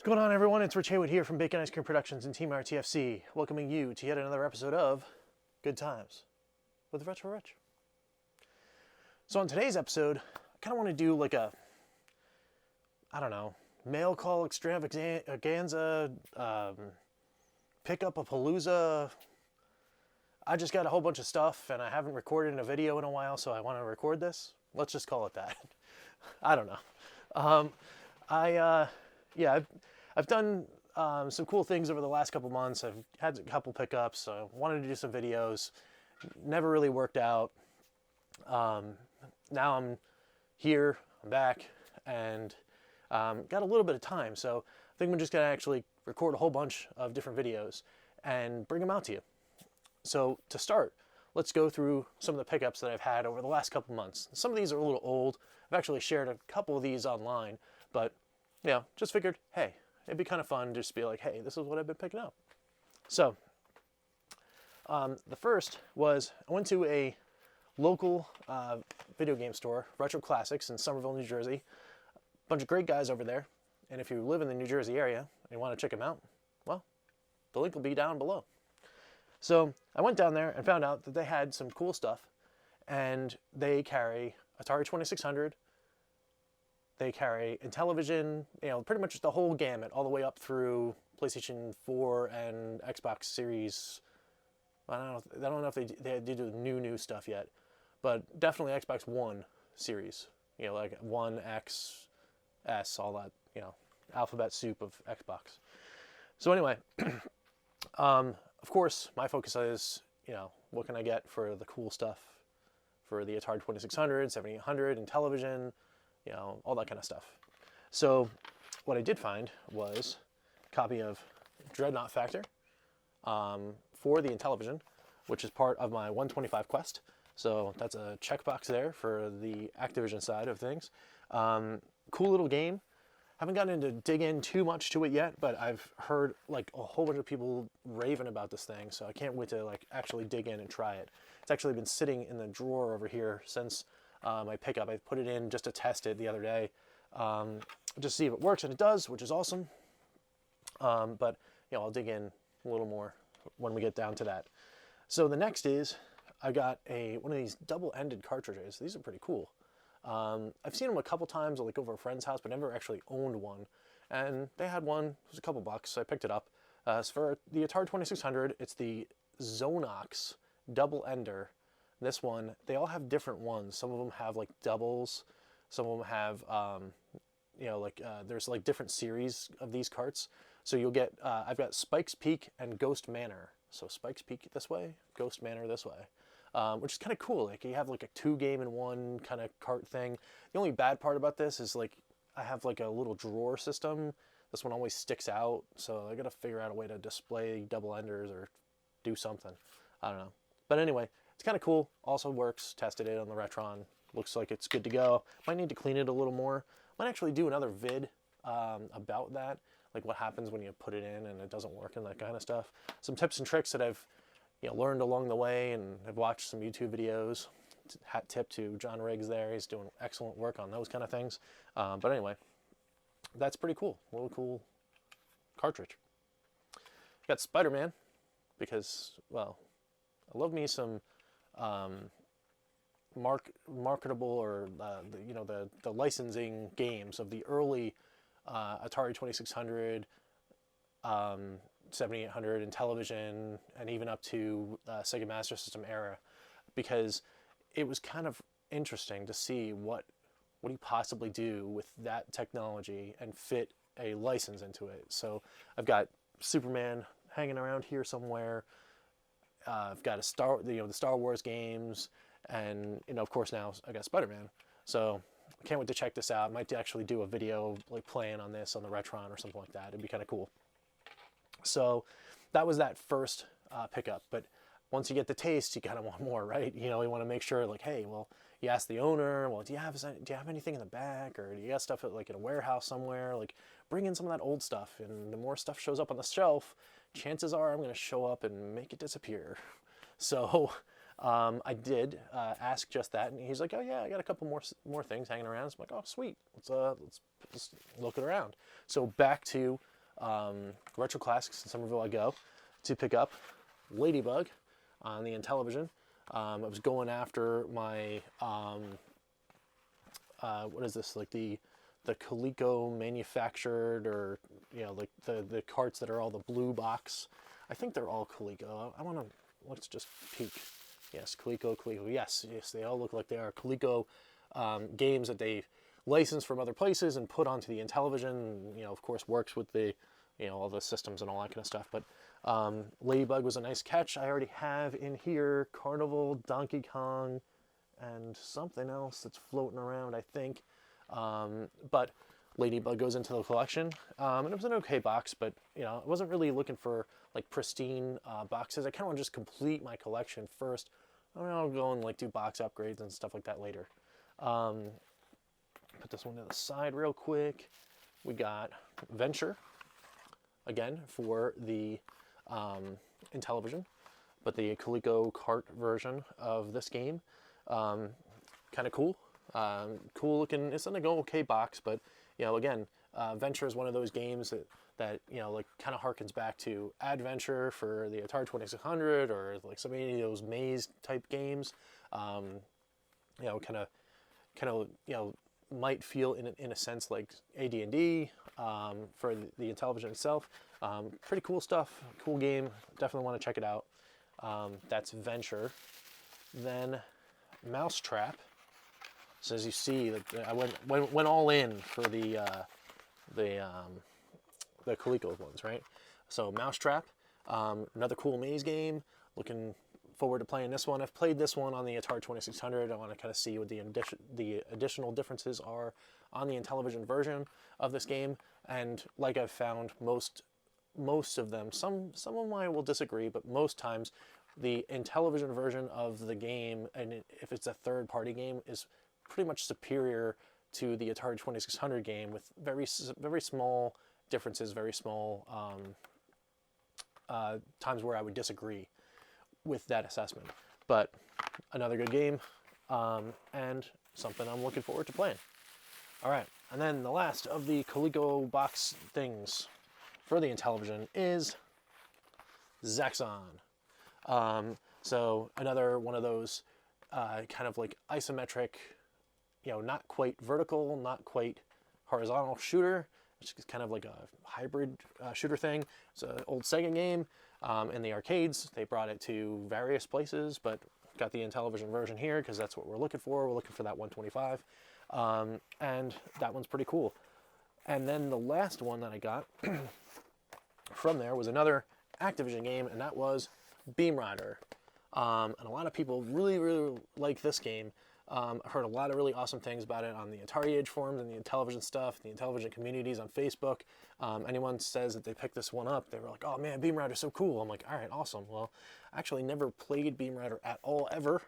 What's going on, everyone? It's Rich Haywood here from Bacon Ice Cream Productions and Team RTFC, welcoming you to yet another episode of Good Times with Retro Rich. So on today's episode, I kind of want to do like a, mail call extravaganza, pick up a palooza. I just got a whole bunch of stuff and I haven't recorded a video in a while, so I want to record this. Let's just call it that. I don't know. I've done some cool things over the last couple months. I've had a couple pickups. So I wanted to do some videos. Never really worked out. Now I'm here, I'm back, and got a little bit of time. So I think I'm just going to actually record a whole bunch of different videos and bring them out to you. So to start, let's go through some of the pickups that I've had over the last couple months. Some of these are a little old. I've actually shared a couple of these online, but just figured, hey, it'd be kind of fun just to be like, hey, this is what I've been picking up. So the first was I went to a local video game store, Retro Classics in Somerville, New Jersey. A bunch of great guys over there. And if you live in the New Jersey area and you want to check them out, well, the link will be down below. So I went down there and found out that they had some cool stuff, and they carry Atari 2600. They carry Intellivision, pretty much the whole gamut, all the way up through PlayStation 4 and Xbox Series. I don't know if they did do new stuff yet, but definitely Xbox One series. Like One, X, S, all that, alphabet soup of Xbox. So anyway, of course, my focus is, what can I get for the cool stuff for the Atari 2600, 7800, Intellivision, all that kind of stuff. So what I did find was a copy of Dreadnought Factor for the Intellivision, which is part of my 125 quest. So that's a checkbox there for the Activision side of things. Cool little game. Haven't gotten into dig in too much to it yet, but I've heard like a whole bunch of people raving about this thing, so I can't wait to like actually dig in and try it. It's actually been sitting in the drawer over here since my pickup. I put it in just to test it the other day, just see if it works, and it does, which is awesome. But I'll dig in a little more when we get down to that. So the next is I got one of these double-ended cartridges. These are pretty cool. I've seen them a couple times, like over a friend's house, but never actually owned one. And they had one. It was a couple bucks, so I picked it up. So for the Atari 2600, it's the Zonox double ender. This one, they all have different ones. Some of them have like doubles. Some of them have, there's like different series of these carts. So you'll get, I've got Spike's Peak and Ghost Manor. So Spike's Peak this way, Ghost Manor this way. Which is kind of cool. Like you have like a 2-game-in-1 kind of cart thing. The only bad part about this is like I have like a little drawer system. This one always sticks out, so I gotta figure out a way to display double enders or do something. I don't know. But anyway, it's kind of cool. Also works. Tested it on the Retron. Looks like it's good to go. Might need to clean it a little more. Might actually do another vid about that, like what happens when you put it in and it doesn't work and that kind of stuff. Some tips and tricks that I've learned along the way, and I've watched some YouTube videos. Hat tip to John Riggs there. He's doing excellent work on those kind of things. But anyway, that's pretty cool. Really cool cartridge. Got Spider-Man because, well, I love me some marketable or the licensing games of the early Atari 2600, 7800 Intellivision, and even up to Sega Master System era, because it was kind of interesting to see what you possibly do with that technology and fit a license into it. So I've got Superman hanging around here somewhere. I've got the Star Wars games, and of course now I got Spider-Man. So I can't wait to check this out. I might actually do a video like playing on this on the Retron or something like that. It'd be kind of cool. So that was that first pickup. But once you get the taste, you kind of want more, right? You want to make sure, like, hey, well, you ask the owner, well, do you have anything in the back, or do you got stuff like in a warehouse somewhere? Like, bring in some of that old stuff, and the more stuff shows up on the shelf, chances are I'm going to show up and make it disappear. So I did ask just that, and he's like, oh yeah, I got a couple more things hanging around. So I'm like, oh sweet, let's look it around. So back to Retro Classics in Somerville I go to pick up Ladybug on the Intellivision. I was going after my, what is this, like the Coleco manufactured, or, you know, like the carts that are all the blue box. I think they're all Coleco. Let's just peek. Yes, Coleco. Yes, they all look like they are Coleco games that they license from other places and put onto the Intellivision. You know, of course, works with the, you know, all the systems and all that kind of stuff. But Ladybug was a nice catch. I already have in here Carnival, Donkey Kong, and something else that's floating around, I think. But Ladybug goes into the collection, and it was an okay box, but, you know, I wasn't really looking for like pristine boxes. I kind of want to just complete my collection first. I mean, I'll go and like do box upgrades and stuff like that later. Put this one to the side real quick. We got Venture, again, for the Intellivision, but the Coleco cart version of this game. Kind of cool. Cool looking. It's an okay box, but, you know, again, Venture is one of those games that you know, like, kind of harkens back to Adventure for the Atari 2600, or like so many of those maze type games. You know, kind of, you know, might feel in a sense like AD&D for the Intellivision itself. Pretty cool stuff. Cool game. Definitely want to check it out. That's Venture. Then Mousetrap. So as you see, I went all in for the Coleco ones, right? So Mousetrap, another cool maze game. Looking forward to playing this one. I've played this one on the Atari 2600. I want to kind of see what the additional differences are on the Intellivision version of this game. And like I've found, most of them, some of them I will disagree, but most times the Intellivision version of the game, and if it's a third-party game, is pretty much superior to the Atari 2600 game, with very small differences, very small times where I would disagree with that assessment. But another good game, and something I'm looking forward to playing. All right, and then the last of the Coleco box things for the Intellivision is Zaxxon. So another one of those kind of like isometric, you know, not quite vertical, not quite horizontal shooter. It's kind of like a hybrid shooter thing. It's an old Sega game in the arcades. They brought it to various places, but got the Intellivision version here because that's what we're looking for. We're looking for that 125. And that one's pretty cool. And then the last one that I got from there was another Activision game, and that was Beam Rider. And a lot of people really like this game. I've heard a lot of really awesome things about it on the Atari Age forums and the Intellivision stuff, the Intellivision communities on Facebook. Anyone says that they picked this one up, they were like, oh man, Beam Rider's so cool. I'm like, all right, awesome. Well, I actually never played Beam Rider at all, ever.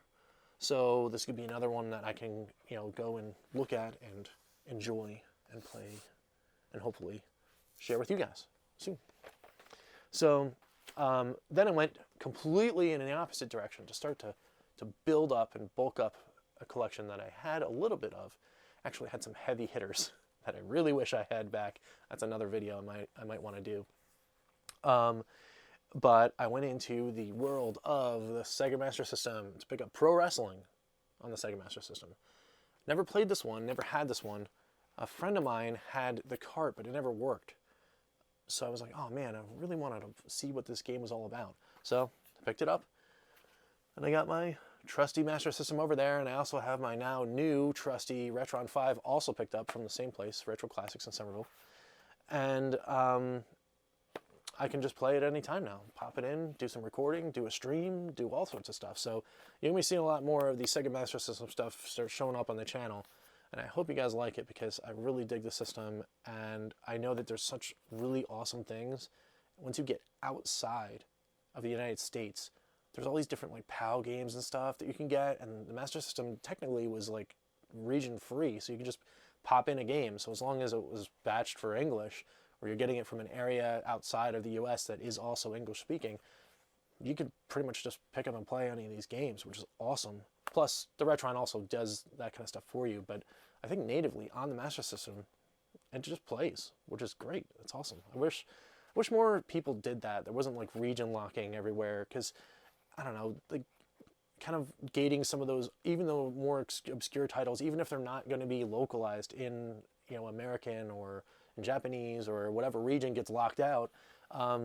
So this could be another one that I can, you know, go and look at and enjoy and play and hopefully share with you guys soon. So then I went completely in the opposite direction to start to build up and bulk up a collection that I had a little bit of. Actually had some heavy hitters that I really wish I had back. That's another video I might want to do. But I went into the world of the Sega Master System to pick up Pro Wrestling on the Sega Master System. Never played this one, never had this one. A friend of mine had the cart, but it never worked. So I was like, oh man, I really wanted to see what this game was all about. So I picked it up, and I got my trusty Master System over there, and I also have my now new trusty Retron 5 also picked up from the same place, Retro Classics in Somerville. And I can just play it any time now. Pop it in, do some recording, do a stream, do all sorts of stuff. So you're going to be seeing a lot more of the Sega Master System stuff start showing up on the channel. And I hope you guys like it because I really dig the system, and I know that there's such really awesome things. Once you get outside of the United States, there's all these different like PAL games and stuff that you can get, and the Master System technically was like region free, so you can just pop in a game. So as long as it was batched for English, or you're getting it from an area outside of the US that is also English speaking, you could pretty much just pick up and play any of these games, which is awesome. Plus, the Retron also does that kind of stuff for you, but I think natively on the Master System, and it just plays, which is great. It's awesome. I wish more people did that. There wasn't like region locking everywhere, because I don't know, like kind of gating some of those, even though more obscure titles, even if they're not going to be localized in, you know, American or in Japanese or whatever region gets locked out. I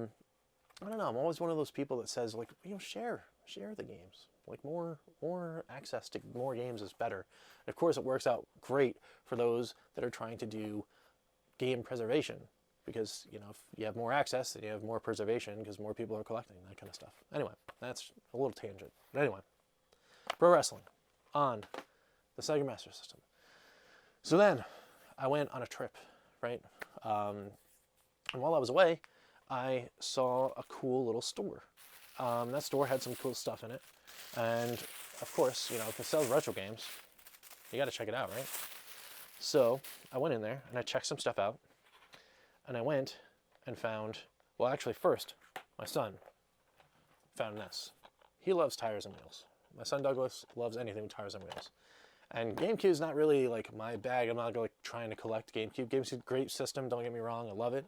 don't know. I'm always one of those people that says, like, you know, share the games. Like more access to more games is better. And of course, it works out great for those that are trying to do game preservation, because, you know, if you have more access, then you have more preservation because more people are collecting, that kind of stuff. Anyway, that's a little tangent. But anyway, pro wrestling on the Sega Master System. So then I went on a trip, right? And while I was away, I saw a cool little store. That store had some cool stuff in it. And of course, you know, if it sells retro games, you got to check it out, right? So I went in there and I checked some stuff out. And I went and found, well, actually first, my son found this. He loves tires and wheels. My son Douglas loves anything with tires and wheels. And GameCube's not really like my bag. I'm not like trying to collect GameCube. GameCube's a great system, don't get me wrong, I love it.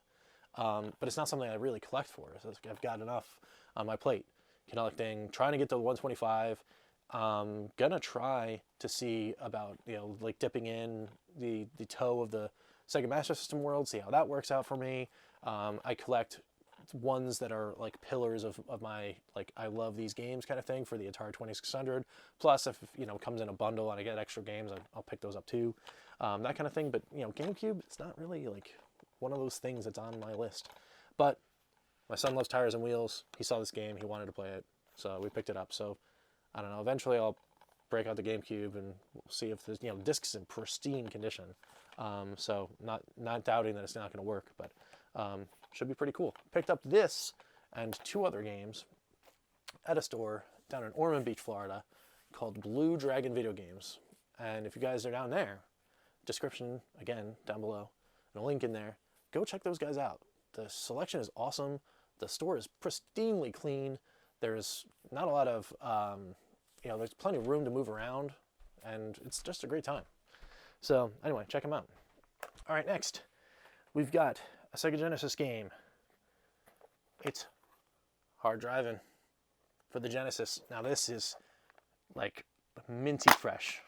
But it's not something I really collect for. So I've got enough on my plate. Collecting, trying to get to the 125. Gonna try to see about, you know, like dipping in the toe of the Sega Master System world, see how that works out for me. I collect ones that are like pillars of my, like, I love these games kind of thing for the Atari 2600. Plus, if, you know, it comes in a bundle and I get extra games, I'll pick those up too. That kind of thing. But, you know, GameCube, it's not really like one of those things that's on my list. But my son loves tires and wheels. He saw this game. He wanted to play it. So we picked it up. So I don't know. Eventually I'll break out the GameCube and we'll see if the, you know, disc's in pristine condition. So not doubting that it's not going to work, but should be pretty cool. Picked up this and two other games at a store down in Ormond Beach, Florida, called Blue Dragon Video Games. And if you guys are down there, description again down below, and a link in there, go check those guys out. The selection is awesome. The store is pristinely clean. There's not a lot of, you know, there's plenty of room to move around, and it's just a great time. So anyway, check them out. All right, next, we've got a Sega Genesis game. It's hard driving for the Genesis. Now this is like minty fresh,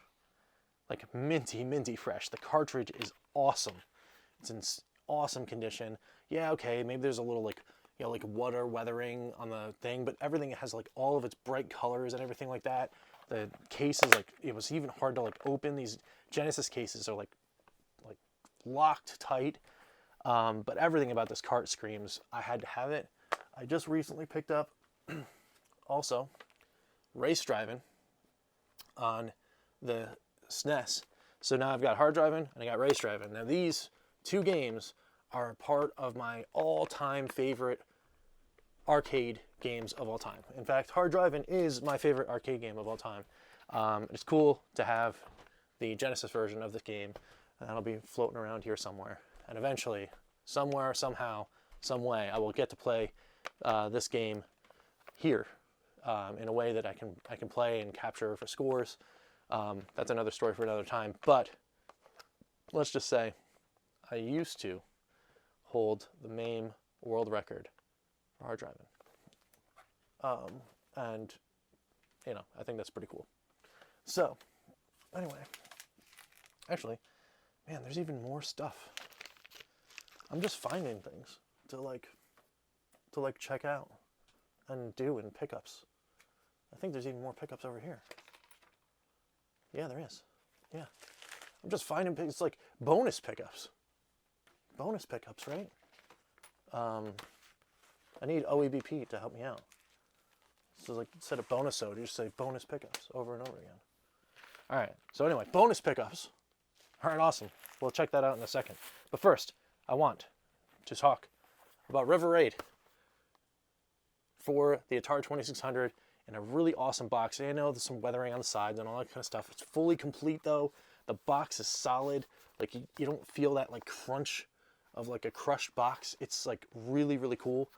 like minty fresh. The cartridge is awesome. It's in awesome condition. Yeah, okay, maybe there's a little like, you know, like water weathering on the thing, but everything has like all of its bright colors and everything like that. The case is like, it was even hard to like open. These Genesis cases are like locked tight. But everything about this cart screams, I had to have it. I just recently picked up also race driving on the SNES. So now I've got hard driving and I got race driving. Now these two games are part of my all-time favorite arcade games of all time. In fact, hard driving is my favorite arcade game of all time. It's cool to have the Genesis version of this game, and that'll be floating around here somewhere. And eventually, somewhere, somehow, some way, I will get to play this game here in a way that I can play and capture for scores. That's another story for another time. But let's just say I used to hold the MAME world record for hard driving. And, you know, I think that's pretty cool. So, anyway, actually, man, there's even more stuff. I'm just finding things to check out and do in pickups. I think there's even more pickups over here. Yeah, there is. Yeah. I'm just finding, it's like bonus pickups. Bonus pickups, right? I need OEBP to help me out. So like instead of bonus you just say bonus pickups over and over again. All right, so anyway, bonus pickups. All right, awesome. We'll check that out in a second. But first, I want to talk about River Raid for the Atari 2600 in a really awesome box. I know there's some weathering on the sides and all that kind of stuff. It's fully complete though. The box is solid. Like you don't feel that like crunch of like a crushed box. It's like really, really cool.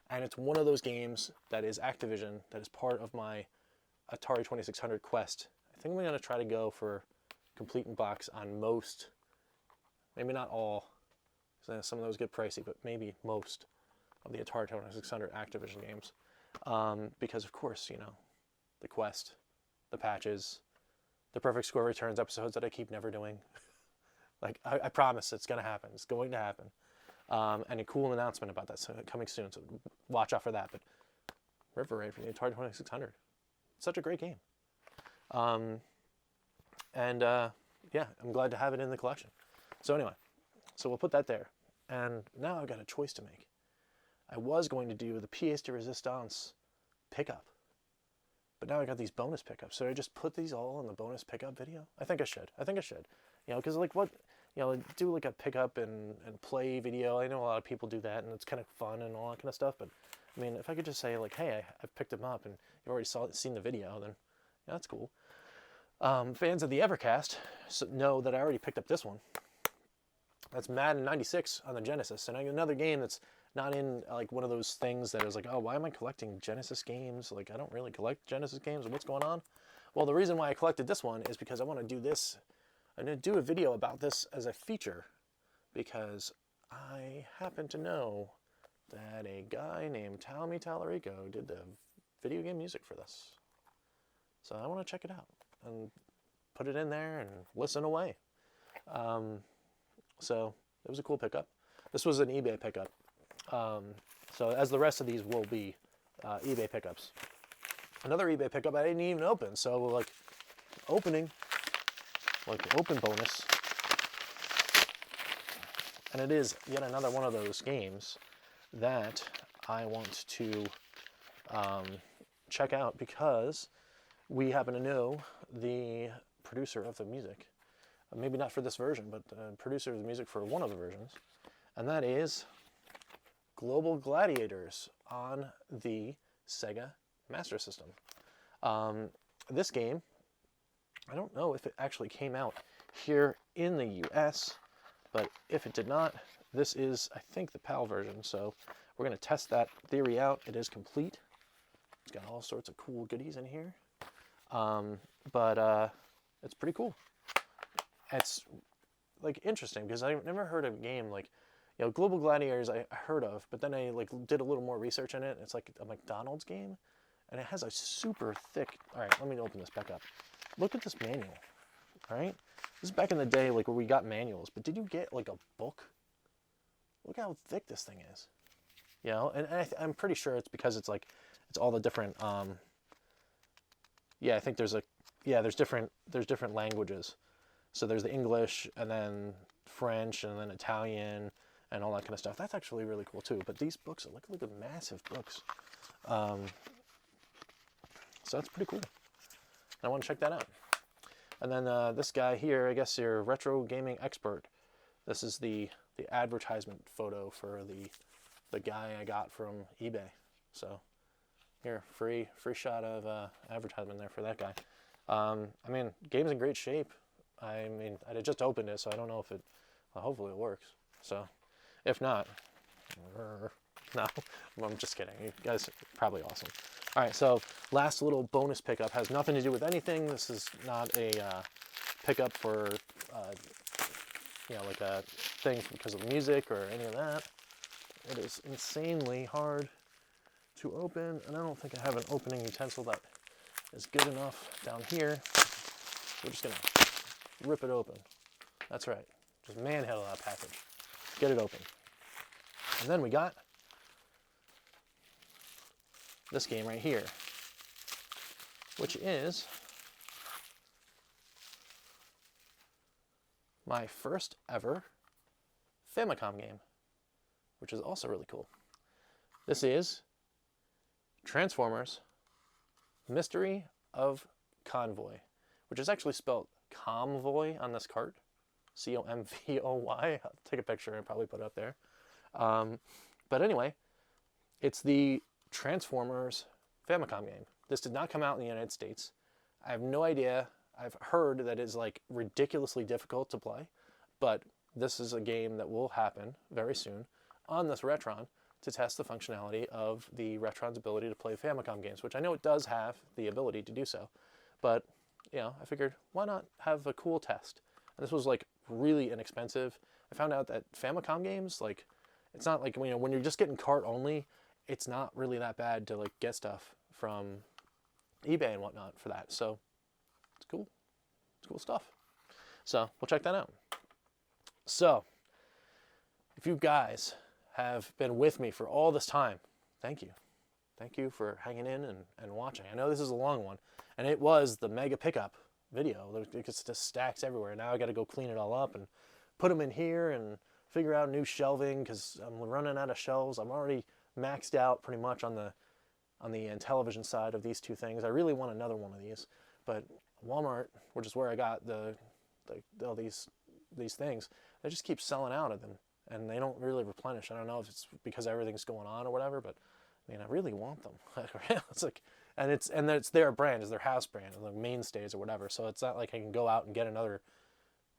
And it's one of those games that is Activision, that is part of my Atari 2600 quest. I think I'm going to try to go for complete in box on most, maybe not all, Some of those get pricey, but maybe most of the Atari 2600 Activision games. Because of course, you know, the Quest, the patches, the Perfect Score Returns episodes that I keep never doing. Like, I promise it's going to happen. It's going to happen. And a cool announcement about that coming soon, so watch out for that. But River Raid for the Atari 2600. Such a great game. Yeah, I'm glad to have it in the collection. So anyway, so we'll put that there. And now I've got a choice to make. I was going to do the pièce de résistance pickup, but now I got these bonus pickups. So I just put these all in the bonus pickup video? I think I should. You know, because like what, you know, do like a pickup and play video. I know a lot of people do that, and it's kind of fun and all that kind of stuff. But I mean, if I could just say like, hey, I've picked them up, and you've already seen the video, then yeah, that's cool. Fans of the Evercast know that I already picked up this one. That's Madden 96 on the Genesis, and another game that's not in like one of those things that is like, oh, why am I collecting Genesis games? Like, I don't really collect Genesis games. What's going on? Well, the reason why I collected this one is because I want to do this. I'm going to do a video about this as a feature because I happen to know that a guy named Tommy Tallarico did the video game music for this. So I want to check it out and put it in there and listen away. So it was a cool pickup. This was an eBay pickup. So as the rest of these will be eBay pickups. Another eBay pickup I didn't even open. So like opening, like open bonus. And it is yet another one of those games that I want to check out because we happen to know the producer of the music. Maybe not for this version, but the producer of the music for one of the versions. And that is Global Gladiators on the Sega Master System. This game, I don't know if it actually came out here in the US, but if it did not, this is, I think, the PAL version. So we're going to test that theory out. It is complete. It's got all sorts of cool goodies in here. But it's pretty cool. It's like interesting because I've never heard of a game like, you know, Global Gladiators I heard of, but then I like did a little more research in it. It's like a McDonald's game, and it has a super thick. All right, let me open this back up. Look at this manual. All right, this is back in the day like where we got manuals, but did you get like a book? Look how thick this thing is. You know, and I'm pretty sure it's because it's like it's all the different. Yeah, I think there's different languages. So there's the English, and then French, and then Italian, and all that kind of stuff. That's actually really cool too. But these books are look at massive books. So that's pretty cool. I want to check that out. And then this guy here, I guess your retro gaming expert. This is the advertisement photo for the guy I got from eBay. So here, free shot of advertisement there for that guy. I mean, game's in great shape. I mean, I just opened it, so I don't know if it, well, hopefully it works. So, if not, no, I'm just kidding. You guys are probably awesome. All right, so last little bonus pickup has nothing to do with anything. This is not a pickup for, you know, like a thing because of music or any of that. It is insanely hard to open, and I don't think I have an opening utensil that is good enough down here. We're just gonna rip it open. That's right. Just manhandle that package. Get it open. And then we got this game right here, which is my first ever Famicom game, which is also really cool. This is Transformers Mystery of Convoy, which is actually spelled Convoy on this cart. C-O-M-V-O-Y. I'll take a picture and probably put it up there. But anyway, it's the Transformers Famicom game. This did not come out in the United States. I have no idea. I've heard that it's like ridiculously difficult to play, but this is a game that will happen very soon on this Retron to test the functionality of the Retron's ability to play Famicom games, which I know it does have the ability to do so. But, you know, I figured, why not have a cool test? And this was like really inexpensive. I found out that Famicom games, like, it's not like, you know, when you're just getting cart only, it's not really that bad to like get stuff from eBay and whatnot for that. So it's cool. It's cool stuff. So we'll check that out. So if you guys have been with me for all this time, thank you. Thank you for hanging in and watching. I know this is a long one, and it was the mega pickup video. It's just stacks everywhere. Now I got to go clean it all up and put them in here and figure out new shelving because I'm running out of shelves. I'm already maxed out pretty much on the Intellivision side of these two things. I really want another one of these, but Walmart, which is where I got all these things, they just keep selling out of them, and they don't really replenish. I don't know if it's because everything's going on or whatever, but I mean, I really want them. It's like, and it's their brand, it's their house brand, and the mainstays or whatever. So it's not like I can go out and get another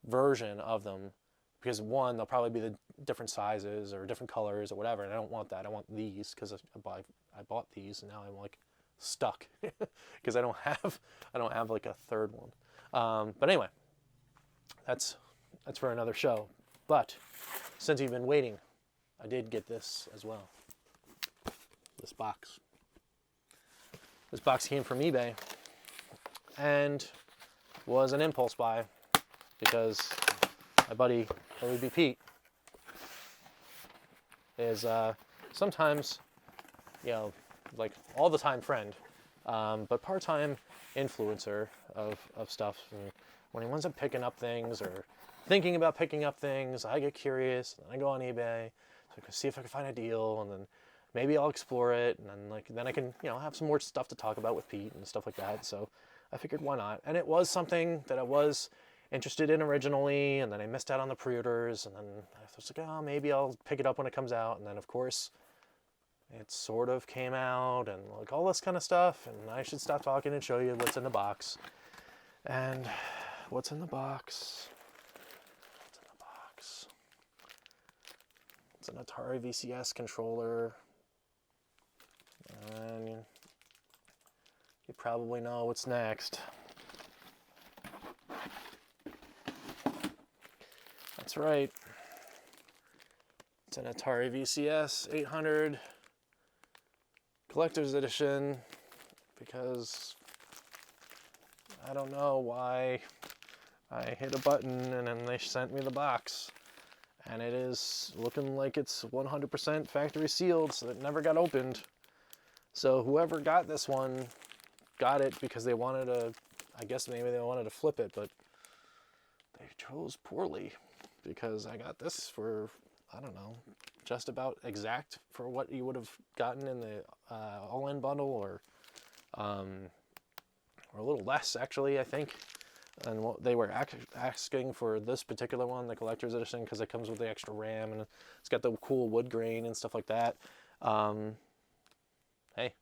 version of them, because one, they'll probably be the different sizes or different colors or whatever, and I don't want that. I want these because I bought these, and now I'm like stuck because I don't have like a third one. But anyway, that's for another show. But since you've been waiting, I did get this as well. This box. This box came from eBay and was an impulse buy because my buddy WB Pete is sometimes, you know, like all the time friend, but part-time influencer of stuff. And when he winds up picking up things or thinking about picking up things, I get curious and I go on eBay so I can see if I can find a deal, and then maybe I'll explore it, and then I can, you know, have some more stuff to talk about with Pete and stuff like that. So I figured, why not? And it was something that I was interested in originally, and then I missed out on the pre-orders, and then I was like, oh, maybe I'll pick it up when it comes out. And then of course it sort of came out and like all this kind of stuff, and I should stop talking and show you what's in the box. And what's in the box? What's in the box? It's an Atari VCS controller. And you probably know what's next. That's right. It's an Atari VCS 800 Collector's Edition, because I don't know why I hit a button and then they sent me the box. And it is looking like it's 100% factory sealed, so it never got opened. So whoever got this one got it because they wanted to, I guess maybe they wanted to flip it, but they chose poorly, because I got this for, I don't know, just about exact for what you would have gotten in the all-in bundle, or a little less actually, I think. And what they were asking for this particular one, the collector's edition, because it comes with the extra RAM and it's got the cool wood grain and stuff like that. Hey,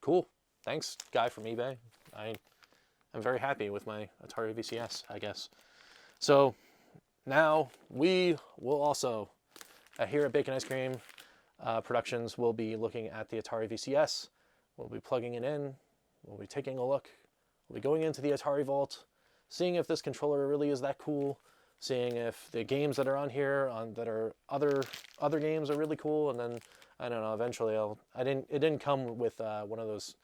cool. Thanks, guy from eBay. I'm very happy with my Atari VCS, I guess. So now we will also, here at Bacon Ice Cream Productions, we'll be looking at the Atari VCS. We'll be plugging it in. We'll be taking a look. We'll be going into the Atari Vault, seeing if this controller really is that cool, seeing if the games that are on here that are other games are really cool, and then I don't know. Eventually, it didn't come with one of those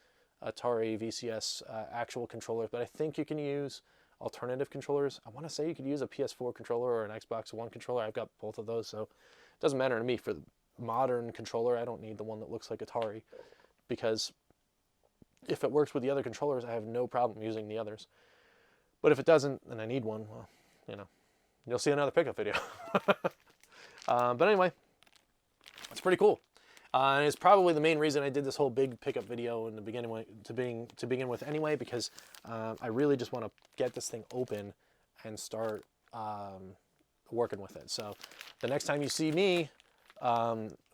Atari VCS actual controllers, but I think you can use alternative controllers. I want to say you could use a PS4 controller or an Xbox One controller. I've got both of those, so it doesn't matter to me. For the modern controller, I don't need the one that looks like Atari, because if it works with the other controllers, I have no problem using the others. But if it doesn't, and I need one, well, you know, you'll see another pickup video. But anyway, it's pretty cool. And it's probably the main reason I did this whole big pickup video in the beginning to begin with anyway, because I really just want to get this thing open and start working with it. So the next time you see me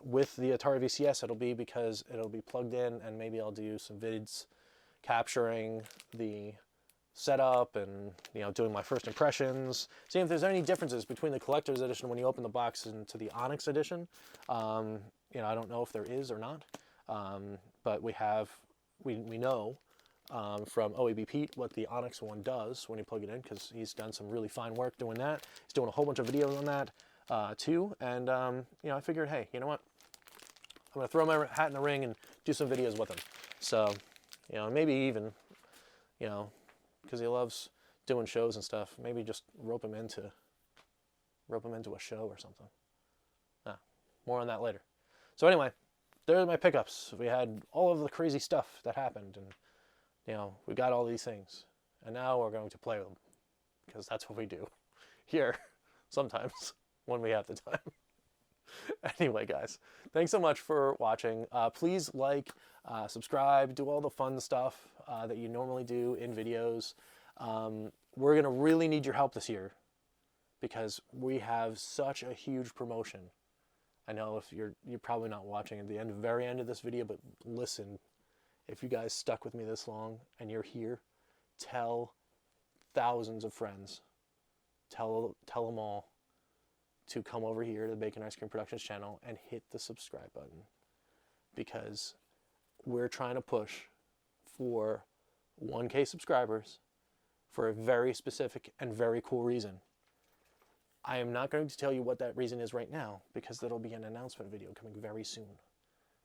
with the Atari VCS, it'll be because it'll be plugged in, and maybe I'll do some vids capturing the setup and, you know, doing my first impressions, seeing if there's any differences between the collector's edition when you open the box into the Onyx edition. You know, I don't know if there is or not, but we know from OAB Pete what the Onyx one does when you plug it in, because he's done some really fine work doing that. He's doing a whole bunch of videos on that too. And, you know, I figured, hey, you know what? I'm going to throw my hat in the ring and do some videos with him. So, you know, maybe even, you know, because he loves doing shows and stuff, maybe just rope him into a show or something. More on that later. So anyway, there's my pickups. We had all of the crazy stuff that happened, and you know, we got all these things, and now we're going to play with them, because that's what we do here sometimes when we have the time. Anyway, guys, thanks so much for watching. Please like, subscribe, do all the fun stuff that you normally do in videos. We're gonna really need your help this year, because we have such a huge promotion. I know if you're probably not watching at the very end of this video, but listen, if you guys stuck with me this long and you're here, tell thousands of friends, tell them all to come over here to the Bacon Ice Cream Productions channel and hit the subscribe button, because we're trying to push for 1K subscribers for a very specific and very cool reason. I am not going to tell you what that reason is right now, because that'll be an announcement video coming very soon.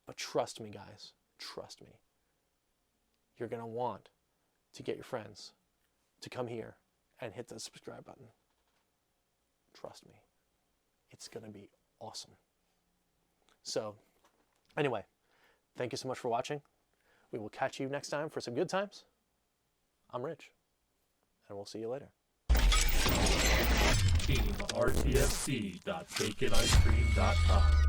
But trust me, guys, trust me. You're going to want to get your friends to come here and hit the subscribe button. Trust me. It's going to be awesome. So, anyway, thank you so much for watching. We will catch you next time for some good times. I'm Rich, and we'll see you later. team rtfc.baconicecream.com